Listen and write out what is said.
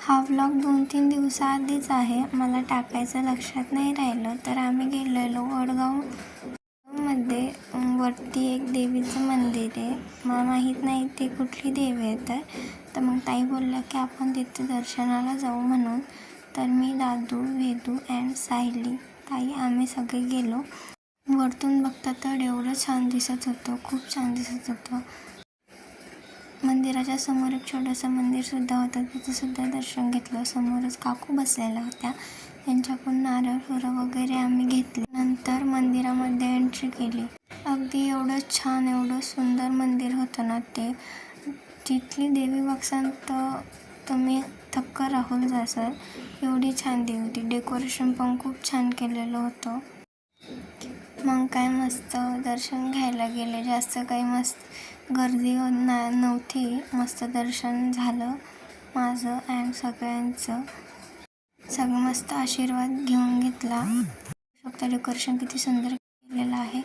हा व्लॉग 2-3 दिवसाआधीच आहे. मला टाकायचं लक्षात नाही राहिलं. तर आम्ही गेलेलो वडगावमध्ये. वरती एक देवीचं मंदिर आहे. मला माहीत नाही ते कुठली देवी आहे तर मग ताई बोलल्या की आपण तिथे दर्शनाला जाऊ म्हणून. तर मी, दादू, वेदू अँड सायली, ताई आम्ही सगळे गेलो. वरतून बघता तर एवढं छान दिसत होतं, खूप छान दिसत होतं. मंदिराच्या समोर एक छोटंसं मंदिरसुद्धा होतं. तिथंसुद्धा दर्शन घेतलं. समोरच काकू बसलेल्या होत्या. त्यांच्याकडून नारळ फुलं वगैरे आम्ही घेतले. नंतर मंदिरामध्ये एंट्री केली. अगदी एवढं छान, एवढं सुंदर मंदिर होतं ना ते. तिथली देवी बघसान तर तुम्ही थक्क राहून जासाल. एवढी छान देवी होती. डेकोरेशन पण खूप छान केलेलं होतं. मग काय मस्त दर्शन घ्यायला गेले. जास्त काही मस्त गर्दी नव्हती. मस्त दर्शन झालं माझं अँड सगळ्यांचं. सगळं मस्त आशीर्वाद घेऊन घेतला. फक्त डेकोरेशन किती सुंदर केलेलं आहे.